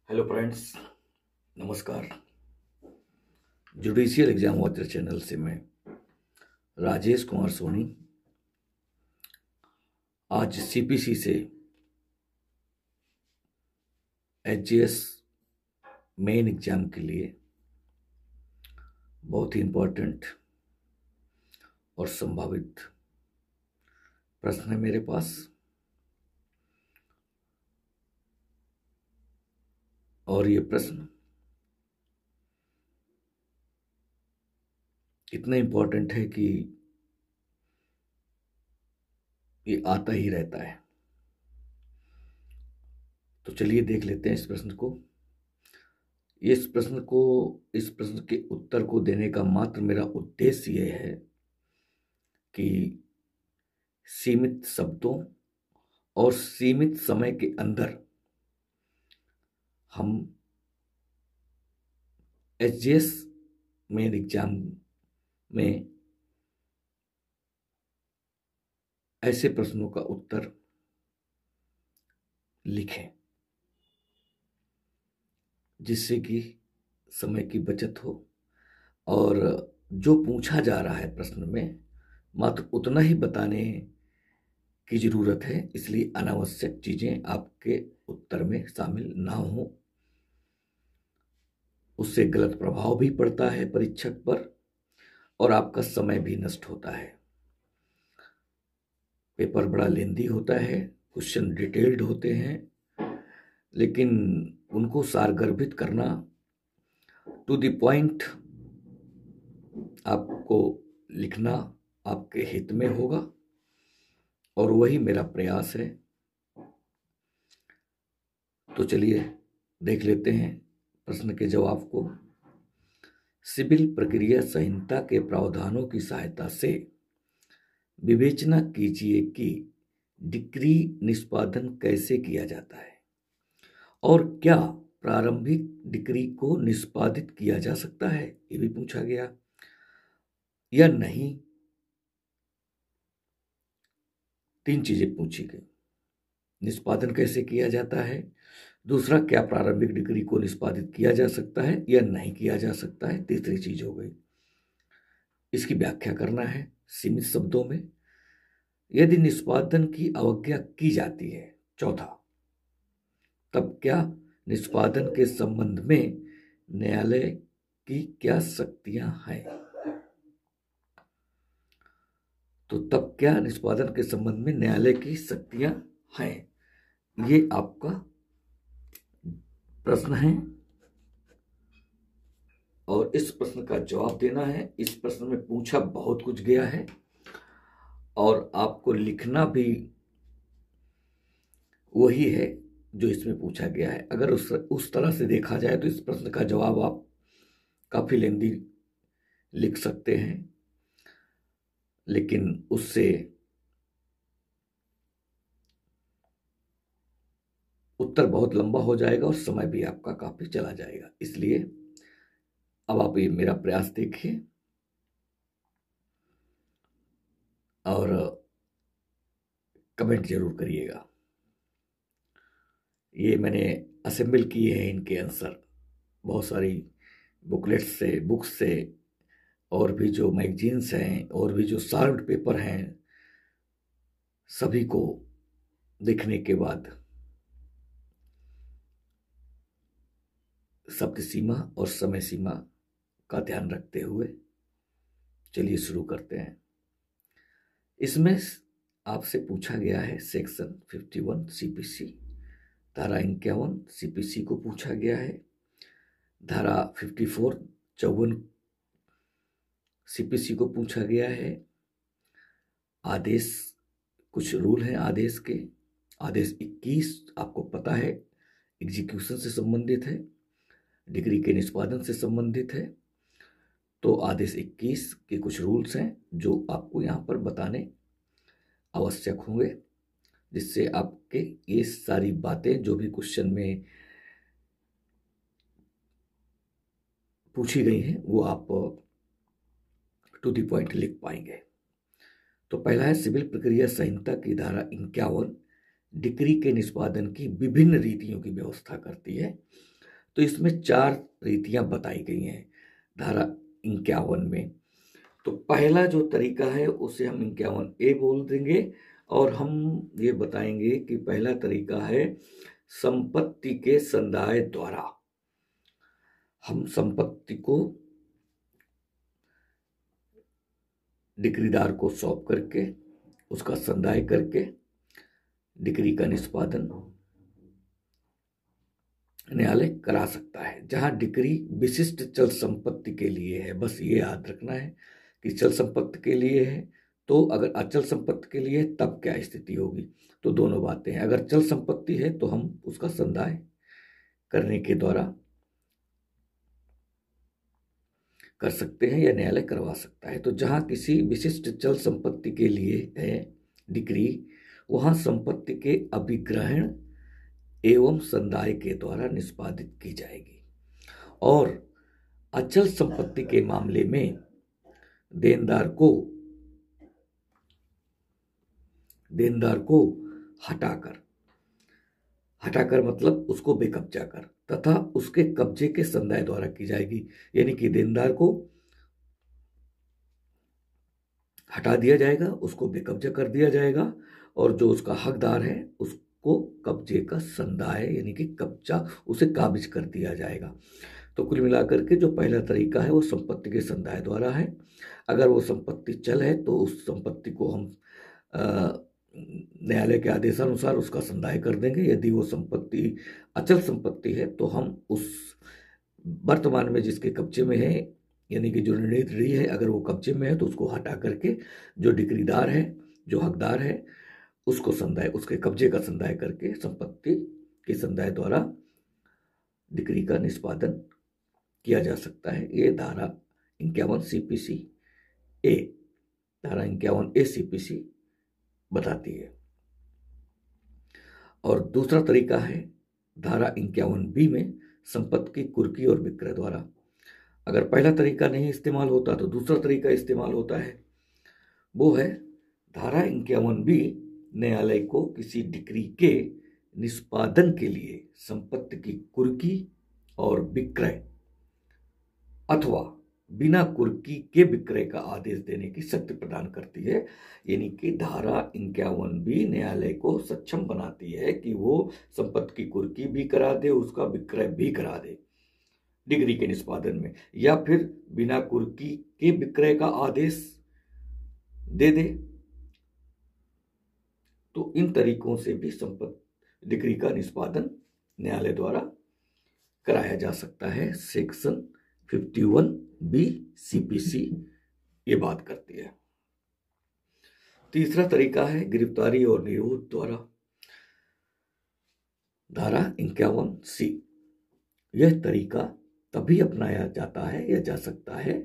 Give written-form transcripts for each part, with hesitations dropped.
Hello friends, नमस्कार। Judicial exam watcher channel से मैं राजेश कुमार सोनी आज सीपीसी से एचजीएस मेन एग्जाम के लिए बहुत ही इम्पोर्टेंट और संभावित प्रश्न है मेरे पास। और ये प्रश्न इतना इम्पोर्टेंट है कि ये आता ही रहता है। तो चलिए देख लेते हैं इस प्रश्न को। इस प्रश्न के उत्तर को देने का मात्र मेरा उद्देश्य यह है कि सीमित शब्दों और सीमित समय के अंदर हम एचजीएस मेन एग्जाम में ऐसे प्रश्नों का उत्तर लिखें जिससे कि समय की बचत हो और जो पूछा जा रहा है प्रश्न में मात्र उतना ही बताने की जरूरत है। इसलिए अनावश्यक चीजें आपके उत्तर में शामिल ना हो, उससे गलत प्रभाव भी पड़ता है परीक्षक पर और आपका समय भी नष्ट होता है। पेपर बड़ा लेंदी होता है, क्वेश्चन डिटेल्ड होते हैं, लेकिन उनको सारगर्भित करना टू द पॉइंट आपको लिखना आपके हित में होगा और वही मेरा प्रयास है। तो चलिए देख लेते हैं प्रश्न के जवाब को। सिविल प्रक्रिया संहिता के प्रावधानों की सहायता से विवेचना कीजिए कि डिक्री निष्पादन कैसे किया जाता है और क्या प्रारंभिक डिक्री को निष्पादित किया जा सकता है, ये भी पूछा गया, या नहीं। 3 चीजें पूछी गई। निष्पादन कैसे किया जाता है, दूसरा क्या प्रारंभिक डिग्री को निष्पादित किया जा सकता है या नहीं किया जा सकता है, तीसरी चीज हो गई इसकी व्याख्या करना है सीमित शब्दों में। यदि निष्पादन की अवज्ञा की जाती है, चौथा, तब क्या निष्पादन के संबंध में न्यायालय की क्या शक्तियां हैं। तो तब क्या निष्पादन के संबंध में न्यायालय की शक्तियां हैं, ये आपका प्रश्न है और इस प्रश्न का जवाब देना है। इस प्रश्न में पूछा बहुत कुछ गया है और आपको लिखना भी वही है जो इसमें पूछा गया है। अगर उस तरह से देखा जाए तो इस प्रश्न का जवाब आप काफी लेंदी लिख सकते हैं, लेकिन उससे उत्तर बहुत लंबा हो जाएगा और समय भी आपका काफी चला जाएगा। इसलिए अब आप ये मेरा प्रयास देखिए और कमेंट जरूर करिएगा। ये मैंने असेंबल किए हैं इनके आंसर बहुत सारी बुकलेट्स से, बुक्स से, और भी जो मैगजीन्स हैं और भी जो सॉल्व्ड पेपर हैं, सभी को देखने के बाद शब्द सीमा और समय सीमा का ध्यान रखते हुए चलिए शुरू करते हैं। इसमें आपसे पूछा गया है सेक्शन 51 सीपीसी, धारा 51 सीपीसी को पूछा गया है, धारा 54 54 सीपीसी को पूछा गया है। आदेश, कुछ रूल हैं आदेश के। आदेश 21 आपको पता है एग्जीक्यूशन से संबंधित है, डिग्री के निष्पादन से संबंधित है। तो आदेश 21 के कुछ रूल्स हैं जो आपको यहाँ पर बताने आवश्यक होंगे, जिससे आपके ये सारी बातें जो भी क्वेश्चन में पूछी गई हैं वो आप टू द पॉइंट लिख पाएंगे। तो पहला है सिविल प्रक्रिया संहिता की धारा 51 डिक्री के निष्पादन की विभिन्न रीतियों की व्यवस्था करती है। तो इसमें 4 रीतियां बताई गई हैं धारा 51 में। तो पहला जो तरीका है उसे हम 51A बोल देंगे, और हम ये बताएंगे कि पहला तरीका है संपत्ति के संदाय द्वारा। हम संपत्ति को डिक्रीदार को सौंप करके उसका संदाय करके डिक्री का निष्पादन न्यायालय करा सकता है। जहां डिक्री विशिष्ट चल संपत्ति के लिए है, बस ये याद रखना है कि चल संपत्ति के लिए है, तो अगर अचल संपत्ति के लिए है तब क्या स्थिति होगी। तो दोनों बातें हैं। अगर चल संपत्ति है तो हम उसका संदाय करने के द्वारा कर सकते हैं या न्यायालय करवा सकता है। तो जहां किसी विशिष्ट चल संपत्ति के लिए है डिक्री, वहां संपत्ति के अभिग्रहण एवं संदाय के द्वारा निष्पादित की जाएगी। और अचल संपत्ति के मामले में देनदार को हटाकर मतलब उसको बेकब्जा कर तथा उसके कब्जे के संदाय द्वारा की जाएगी। यानी कि देनदार को हटा दिया जाएगा, उसको बेकब्जा कर दिया जाएगा, और जो उसका हकदार है उसको कब्जे का संदाय यानी कि कब्जा उसे काबिज कर दिया जाएगा। तो कुल मिलाकर के जो पहला तरीका है वो संपत्ति के संदाय द्वारा है। अगर वो संपत्ति चल है तो उस संपत्ति को हम न्यायालय के आदेशानुसार उसका संदाय कर देंगे। यदि वो संपत्ति अचल संपत्ति है तो हम उस वर्तमान में जिसके कब्जे में है यानी कि जो निर्णीत ऋणी है, अगर वो कब्जे में है तो उसको हटा करके जो डिक्रीदार है, जो हकदार है, उसको संदाय, उसके कब्जे का संदाय करके संपत्ति के संदाय द्वारा डिक्री का निष्पादन किया जा सकता है। ये धारा 51 CPC ए, धारा 51A CPC बताती है। और दूसरा तरीका है धारा 51B में संपत्ति की कुर्की और विक्रय द्वारा। अगर पहला तरीका नहीं इस्तेमाल होता तो दूसरा तरीका इस्तेमाल होता है, वो है धारा 51B न्यायालय को किसी डिक्री के निष्पादन के लिए संपत्ति की कुर्की और विक्रय अथवा बिना कुर्की के विक्रय का आदेश देने की शक्ति प्रदान करती है। यानी कि धारा 51B न्यायालय को सक्षम बनाती है कि वो संपत्ति की कुर्की भी करा दे, उसका विक्रय भी करा दे डिक्री के निष्पादन में, या फिर बिना कुर्की के विक्रय का आदेश दे दे। तो इन तरीकों से भी संपत्ति डिक्री का निष्पादन न्यायालय द्वारा कराया जा सकता है। सेक्शन 51B CPC ये बात करती है। तीसरा तरीका है गिरफ्तारी और निरोध द्वारा, धारा 51C। यह तरीका तभी अपनाया जाता है या जा सकता है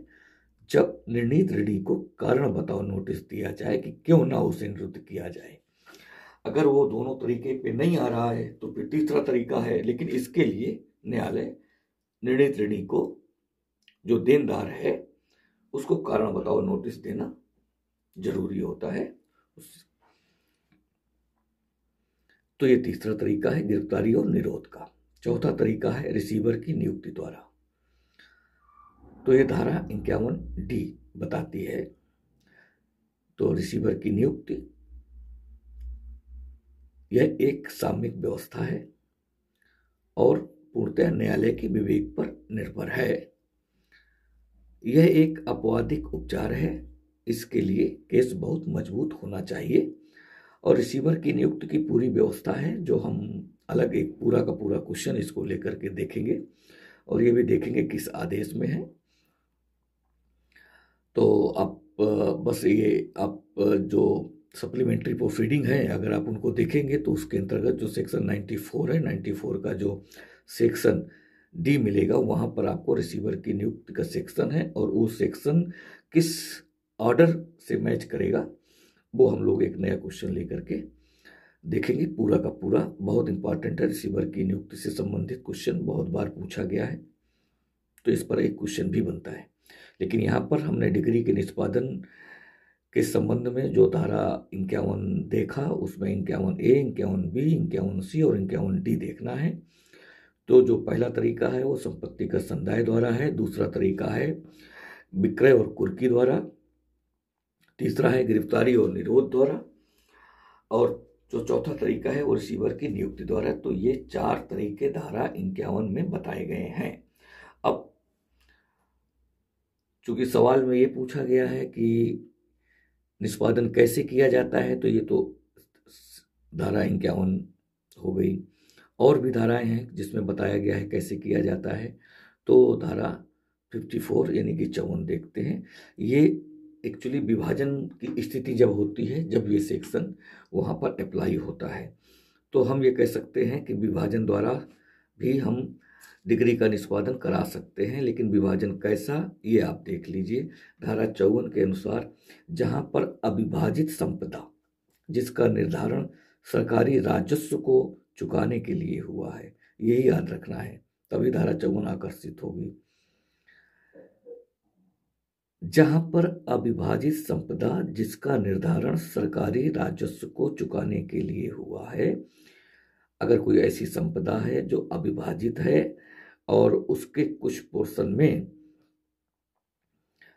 जब निर्णीत ऋणी को कारण बताओ नोटिस दिया जाए कि क्यों ना उसे निरुद्ध किया जाए। अगर वो दोनों तरीके पे नहीं आ रहा है तो फिर तीसरा तरीका है, लेकिन इसके लिए न्यायालय निर्णीत ऋणी को, जो देनदार है, उसको कारण बताओ नोटिस देना जरूरी होता है। तो ये तीसरा तरीका है गिरफ्तारी और निरोध का। चौथा तरीका है रिसीवर की नियुक्ति द्वारा। तो ये धारा 51D बताती है। तो रिसीवर की नियुक्ति यह एक सामयिक व्यवस्था है और पूर्णतः न्यायालय के विवेक पर निर्भर है। यह एक अपवादिक उपचार है, इसके लिए केस बहुत मजबूत होना चाहिए। और रिसीवर की नियुक्ति की पूरी व्यवस्था है, जो हम अलग एक पूरा का पूरा क्वेश्चन इसको लेकर के देखेंगे, और ये भी देखेंगे किस आदेश में है। तो आप बस ये आप जो सप्लीमेंट्री प्रोसीडिंग है, अगर आप उनको देखेंगे तो उसके अंतर्गत जो सेक्शन 94 है, 94 का जो सेक्शन D मिलेगा, वहां पर आपको रिसीवर की नियुक्ति का सेक्शन है, और वो सेक्शन किस ऑर्डर से मैच करेगा वो हम लोग एक नया क्वेश्चन लेकर के देखेंगे। पूरा का पूरा बहुत इंपॉर्टेंट है। रिसीवर की नियुक्ति से संबंधित क्वेश्चन बहुत बार पूछा गया है, तो इस पर एक क्वेश्चन भी बनता है। लेकिन यहाँ पर हमने डिग्री के निष्पादन के संबंध में जो धारा 51 देखा, उसमें 51A, 51B, 51C और 51D देखना है। तो जो पहला तरीका है वो संपत्ति का संदाय द्वारा है, दूसरा तरीका है विक्रय और कुर्की द्वारा, तीसरा है गिरफ्तारी और निरोध द्वारा, और जो चौथा तरीका है वो रिसीवर की नियुक्ति द्वारा। तो ये 4 तरीके धारा 51 में बताए गए हैं। अब चूंकि सवाल में ये पूछा गया है कि निष्पादन कैसे किया जाता है, तो ये तो धारा 51 हो गई। और भी धाराएं हैं जिसमें बताया गया है कैसे किया जाता है। तो धारा 54 यानी कि 54 देखते हैं। ये एक्चुअली विभाजन की स्थिति जब होती है, जब ये सेक्शन वहाँ पर अप्लाई होता है, तो हम ये कह सकते हैं कि विभाजन द्वारा भी हम डिग्री का निष्पादन करा सकते हैं। लेकिन विभाजन कैसा, ये आप देख लीजिए। धारा 54 के अनुसार जहाँ पर अविभाजित संपदा जिसका निर्धारण सरकारी राजस्व को चुकाने के लिए हुआ है, यही याद रखना है, तभी धारा 54 आकर्षित होगी। जहां पर अविभाजित संपदा जिसका निर्धारण सरकारी राजस्व को चुकाने के लिए हुआ है, अगर कोई ऐसी संपदा है जो अविभाजित है और उसके कुछ पोर्शन में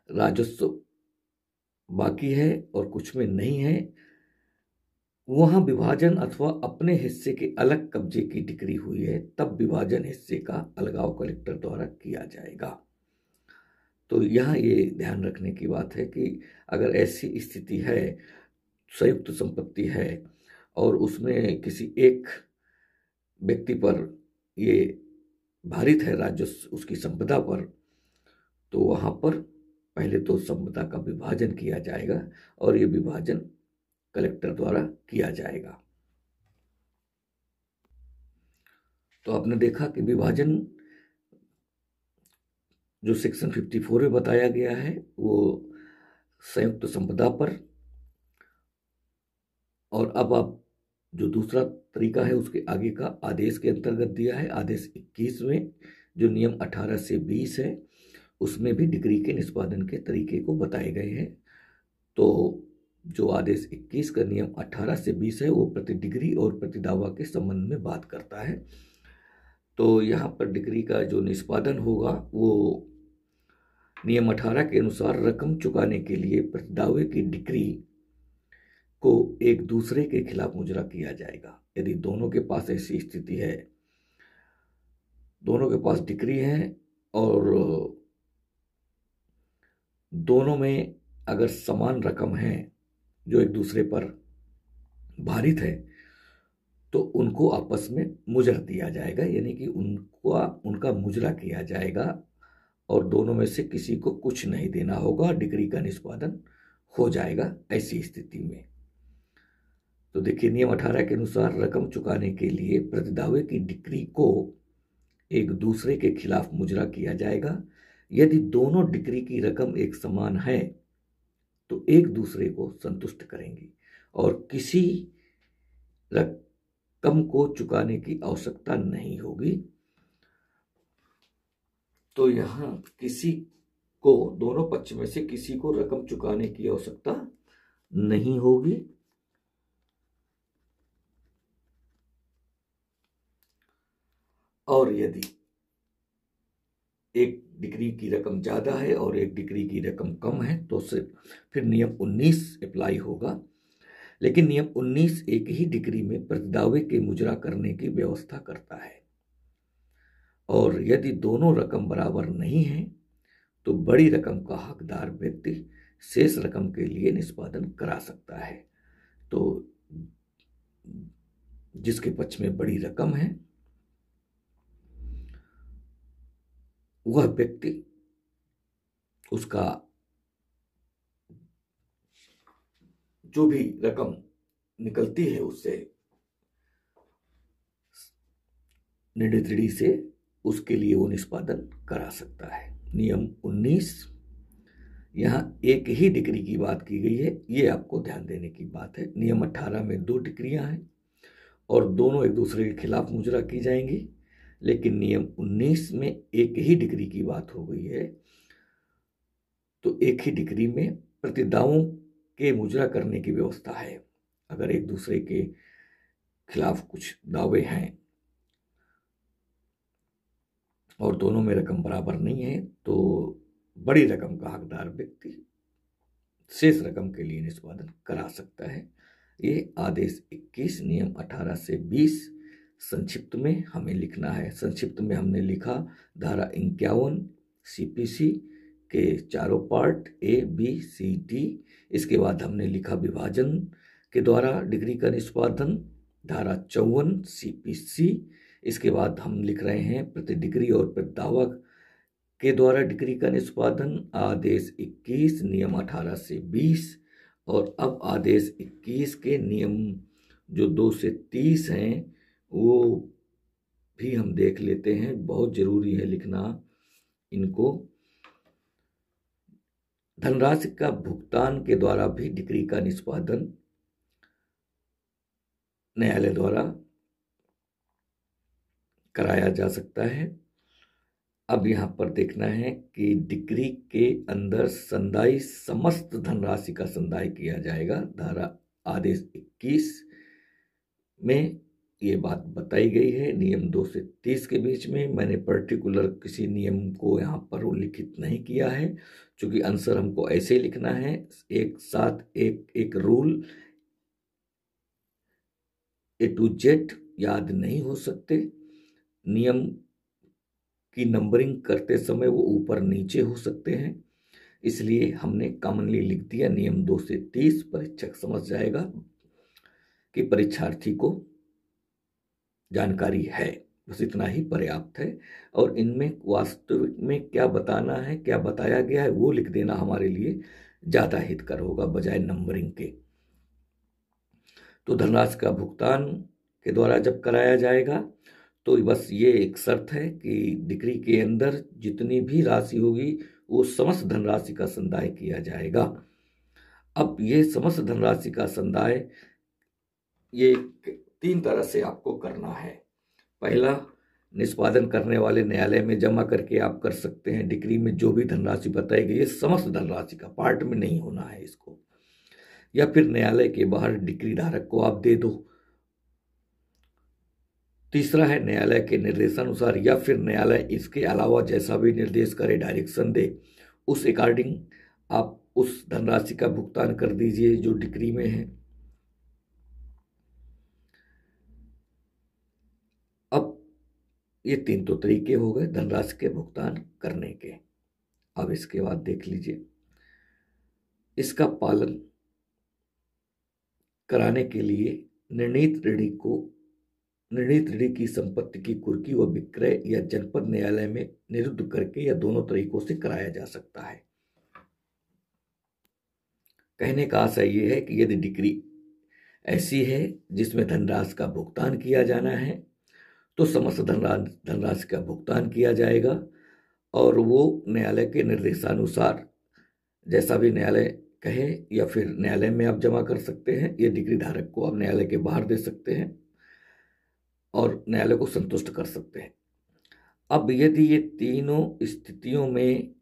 राजस्व बाकी है और कुछ में नहीं है, वहां विभाजन अथवा अपने हिस्से के अलग कब्जे की डिक्री हुई है, तब विभाजन हिस्से का अलगाव कलेक्टर द्वारा किया जाएगा। तो यहाँ ये ध्यान रखने की बात है कि अगर ऐसी स्थिति है, संयुक्त संपत्ति है और उसमें किसी एक व्यक्ति पर ये भारित है राजस्व उसकी संपदा पर, तो वहाँ पर पहले तो संपदा का विभाजन किया जाएगा और ये विभाजन कलेक्टर द्वारा किया जाएगा। तो आपने देखा कि विभाजन जो सेक्शन 54 में बताया गया है वो संयुक्त संपदा पर, और अब आप जो दूसरा तरीका है उसके आगे का आदेश के अंतर्गत दिया है। आदेश 21 में जो नियम 18 से 20 है उसमें भी डिग्री के निष्पादन के तरीके को बताए गए हैं। तो जो आदेश 21 का नियम 18 से 20 है वो प्रति डिग्री और प्रति दावा के संबंध में बात करता है। तो यहाँ पर डिग्री का जो निष्पादन होगा वो नियम 18 के अनुसार रकम चुकाने के लिए प्रति दावे की डिग्री को एक दूसरे के खिलाफ मुजरा किया जाएगा। यदि दोनों के पास ऐसी स्थिति है, दोनों के पास डिग्री है और दोनों में अगर समान रकम है जो एक दूसरे पर भारित है, तो उनको आपस में मुजरा दिया जाएगा, यानी कि उनका मुजरा किया जाएगा और दोनों में से किसी को कुछ नहीं देना होगा, डिग्री का निष्पादन हो जाएगा ऐसी स्थिति में। तो देखिए, नियम 18 के अनुसार रकम चुकाने के लिए प्रतिदावे की डिक्री को एक दूसरे के खिलाफ मुजरा किया जाएगा। यदि दोनों डिक्री की रकम एक समान है तो एक दूसरे को संतुष्ट करेंगी और किसी रकम को चुकाने की आवश्यकता नहीं होगी। तो यहां किसी को, दोनों पक्ष में से किसी को रकम चुकाने की आवश्यकता नहीं होगी। और यदि एक डिग्री की रकम ज्यादा है और एक डिग्री की रकम कम है तो फिर नियम 19 अप्लाई होगा। लेकिन नियम 19 एक ही डिग्री में प्रतिदावे के मुजरा करने की व्यवस्था करता है, और यदि दोनों रकम बराबर नहीं है तो बड़ी रकम का हकदार व्यक्ति शेष रकम के लिए निष्पादन करा सकता है। तो जिसके पक्ष में बड़ी रकम है वह व्यक्ति उसका जो भी रकम निकलती है उससे निर्णय से उसके लिए वो निष्पादन करा सकता है। नियम 19, यहाँ एक ही डिग्री की बात की गई है, ये आपको ध्यान देने की बात है। नियम 18 में 2 डिग्रियां हैं और दोनों एक दूसरे के खिलाफ मुजरा की जाएंगी, लेकिन नियम 19 में एक ही डिग्री की बात हो गई है। तो एक ही डिग्री में प्रतिदावों के मुजरा करने की व्यवस्था है। अगर एक दूसरे के खिलाफ कुछ दावे हैं और दोनों में रकम बराबर नहीं है तो बड़ी रकम का हकदार व्यक्ति शेष रकम के लिए निष्पादन करा सकता है। ये आदेश 21 नियम 18 से 20 संक्षिप्त में हमें लिखना है। संक्षिप्त में हमने लिखा धारा 51 सीपीसी के चारों part A B C D. इसके बाद हमने लिखा विभाजन के द्वारा डिग्री का निष्पादन धारा 54 सीपीसी। इसके बाद हम लिख रहे हैं प्रति डिग्री और प्रदावक के द्वारा डिग्री का निष्पादन आदेश 21 नियम 18 से 20। और अब आदेश 21 के नियम जो 2 से 30 हैं वो भी हम देख लेते हैं, बहुत जरूरी है लिखना इनको। धनराशि का भुगतान के द्वारा भी डिग्री का निष्पादन न्यायालय द्वारा कराया जा सकता है। अब यहाँ पर देखना है कि डिग्री के अंदर संदाय समस्त धनराशि का संदाय किया जाएगा। धारा आदेश 21 में ये बात बताई गई है। नियम 2 से 30 के बीच में मैंने पर्टिकुलर किसी नियम को यहाँ पर उल्लिखित नहीं किया है, क्योंकि आंसर हमको ऐसे लिखना है, एक साथ एक रूल ए टू जेड याद नहीं हो सकते। नियम की नंबरिंग करते समय वो ऊपर नीचे हो सकते हैं, इसलिए हमने कॉमनली लिख दिया नियम 2 से 30। परीक्षक समझ जाएगा कि परीक्षार्थी को जानकारी है, बस इतना ही पर्याप्त है। और इनमें वास्तविक में क्या बताना है, क्या बताया गया है, वो लिख देना हमारे लिए ज़्यादा हितकर होगा बजाय नंबरिंग के। तो धनराशि का भुगतान के द्वारा जब कराया जाएगा तो बस ये एक शर्त है कि डिग्री के अंदर जितनी भी राशि होगी वो समस्त धनराशि का संदाय किया जाएगा। अब ये समस्त धनराशि का संदाय ये 3 तरह से आपको करना है। पहला, निष्पादन करने वाले न्यायालय में जमा करके आप कर सकते हैं। डिग्री में जो भी धनराशि बताई गई है समस्त धनराशि का, पार्ट में नहीं होना है इसको। या फिर न्यायालय के बाहर डिग्री धारक को आप दे दो। तीसरा है न्यायालय के निर्देशानुसार, या फिर न्यायालय इसके अलावा जैसा भी निर्देश करे, डायरेक्शन दे, उस अकॉर्डिंग आप उस धनराशि का भुगतान कर दीजिए जो डिग्री में है। अब ये 3 तो तरीके हो गए धनराशि के भुगतान करने के। अब इसके बाद देख लीजिए, इसका पालन कराने के लिए निर्णीत ऋणी की संपत्ति की कुर्की व विक्रय या जनपद न्यायालय में निरुद्ध करके या दोनों तरीकों से कराया जा सकता है। कहने का आशय ये है कि यदि डिग्री ऐसी है जिसमें धनराशि का भुगतान किया जाना है तो समस्त धनराशि का भुगतान किया जाएगा और वो न्यायालय के निर्देशानुसार जैसा भी न्यायालय कहे, या फिर न्यायालय में आप जमा कर सकते हैं, या डिग्री धारक को आप न्यायालय के बाहर दे सकते हैं और न्यायालय को संतुष्ट कर सकते हैं। अब यदि ये तीनों स्थितियों में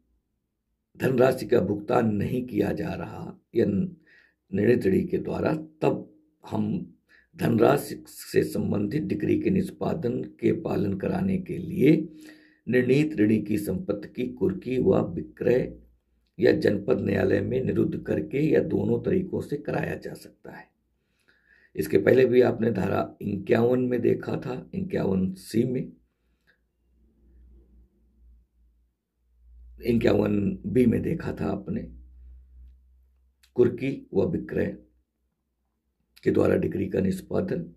धनराशि का भुगतान नहीं किया जा रहा या निर्णीत ऋणी के द्वारा, तब हम धनराशि से संबंधित डिग्री के निष्पादन के पालन कराने के लिए निर्णीत ऋणी की संपत्ति की कुर्की व विक्रय या जनपद न्यायालय में निरुद्ध करके या दोनों तरीकों से कराया जा सकता है। इसके पहले भी आपने धारा 51 में देखा था, 51C में, 51B में देखा था आपने, कुर्की व विक्रय के द्वारा डिग्री का निष्पादन।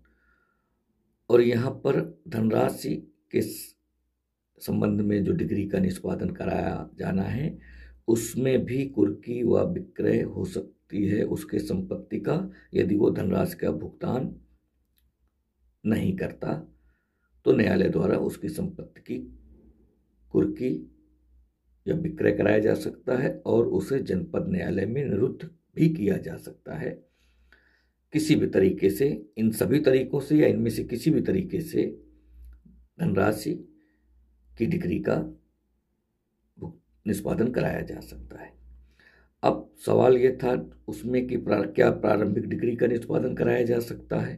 और यहाँ पर धनराशि के संबंध में जो डिग्री का निष्पादन कराया जाना है उसमें भी कुर्की व विक्रय हो सकती है उसके संपत्ति का, यदि वो धनराशि का भुगतान नहीं करता तो न्यायालय द्वारा उसकी संपत्ति की कुर्की या विक्रय कराया जा सकता है और उसे जनपद न्यायालय में निरुद्ध भी किया जा सकता है। किसी भी तरीके से, इन सभी तरीकों से या इनमें से किसी भी तरीके से धनराशि की डिग्री का निष्पादन कराया जा सकता है। अब सवाल यह था उसमें कि क्या प्रारंभिक डिग्री का निष्पादन कराया जा सकता है,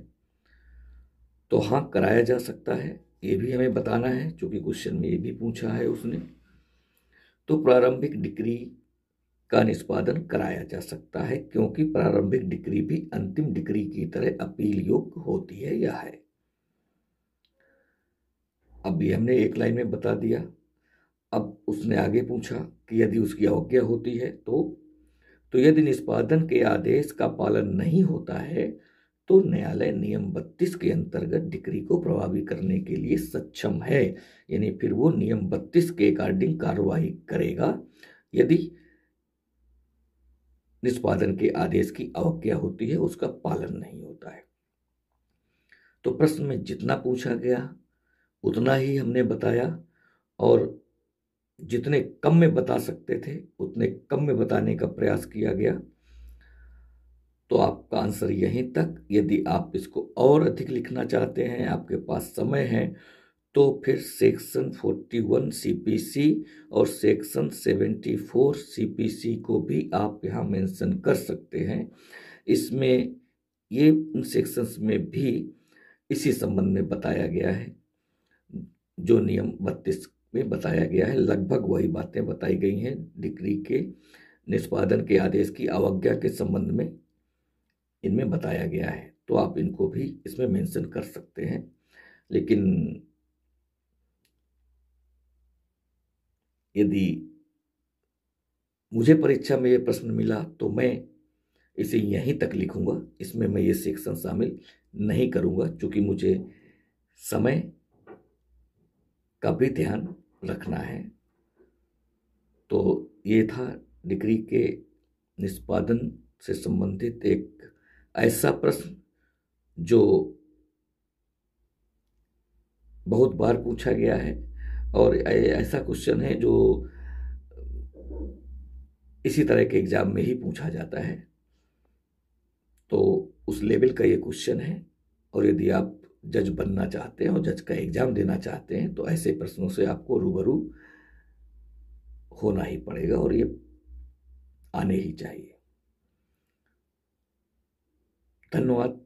तो हाँ, कराया जा सकता है। ये भी हमें बताना है, क्योंकि क्वेश्चन में ये भी पूछा है उसने। तो प्रारंभिक डिक्री का निष्पादन कराया जा सकता है, क्योंकि प्रारंभिक डिक्री भी अंतिम डिक्री की तरह अपील योग्य होती है या है। अब ये हमने एक लाइन में बता दिया। अब उसने आगे पूछा कि यदि उसकी अवज्ञा होती है तो यदि निष्पादन के आदेश का पालन नहीं होता है तो न्यायालय नियम 32 के अंतर्गत डिक्री को प्रभावी करने के लिए सक्षम है, यानी फिर वो नियम 32 के अकॉर्डिंग कार्रवाई करेगा यदि निष्पादन के आदेश की अवज्ञा होती है, उसका पालन नहीं होता है। तो प्रश्न में जितना पूछा गया उतना ही हमने बताया, और जितने कम में बता सकते थे उतने कम में बताने का प्रयास किया गया। तो आपका आंसर यहीं तक। यदि आप इसको और अधिक लिखना चाहते हैं, आपके पास समय है, तो फिर सेक्शन 41 सीपीसी और सेक्शन 74 सीपीसी को भी आप यहाँ मेंशन कर सकते हैं। इसमें ये सेक्शंस में भी इसी संबंध में बताया गया है जो नियम 32 में बताया गया है। लगभग वही बातें बताई गई हैं डिक्री के निष्पादन के आदेश की अवज्ञा के संबंध में इनमें बताया गया है। तो आप इनको भी इसमें मेंशन कर सकते हैं। लेकिन यदि मुझे परीक्षा में ये प्रश्न मिला तो मैं इसे यहीं तक लिखूंगा, इसमें मैं ये सेक्शन शामिल नहीं करूंगा, क्योंकि मुझे समय का भी ध्यान रखना है। तो ये था डिक्री के निष्पादन से संबंधित एक ऐसा प्रश्न जो बहुत बार पूछा गया है, और ऐसा क्वेश्चन है जो इसी तरह के एग्जाम में ही पूछा जाता है। तो उस लेवल का ये क्वेश्चन है, और यदि आप जज बनना चाहते हैं और जज का एग्जाम देना चाहते हैं तो ऐसे प्रश्नों से आपको रूबरू होना ही पड़ेगा, और ये आने ही चाहिए। धन्यवाद।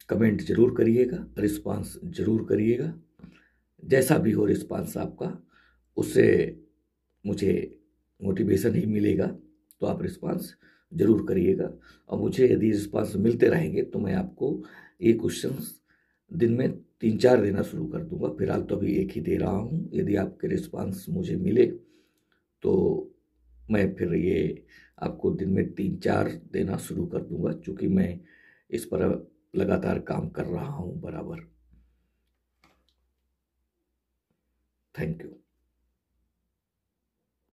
कमेंट जरूर करिएगा, रिस्पांस जरूर करिएगा। जैसा भी हो रिस्पांस आपका, उससे मुझे मोटिवेशन ही मिलेगा। तो आप रिस्पांस जरूर करिएगा, और मुझे यदि रिस्पांस मिलते रहेंगे तो मैं आपको ये क्वेश्चंस दिन में 3-4 देना शुरू कर दूंगा। फिलहाल तो अभी एक ही दे रहा हूँ। यदि आपके रिस्पांस मुझे मिले तो मैं फिर ये आपको दिन में 3-4 देना शुरू कर दूंगा, क्योंकि मैं इस पर लगातार काम कर रहा हूँ बराबर। Thank you.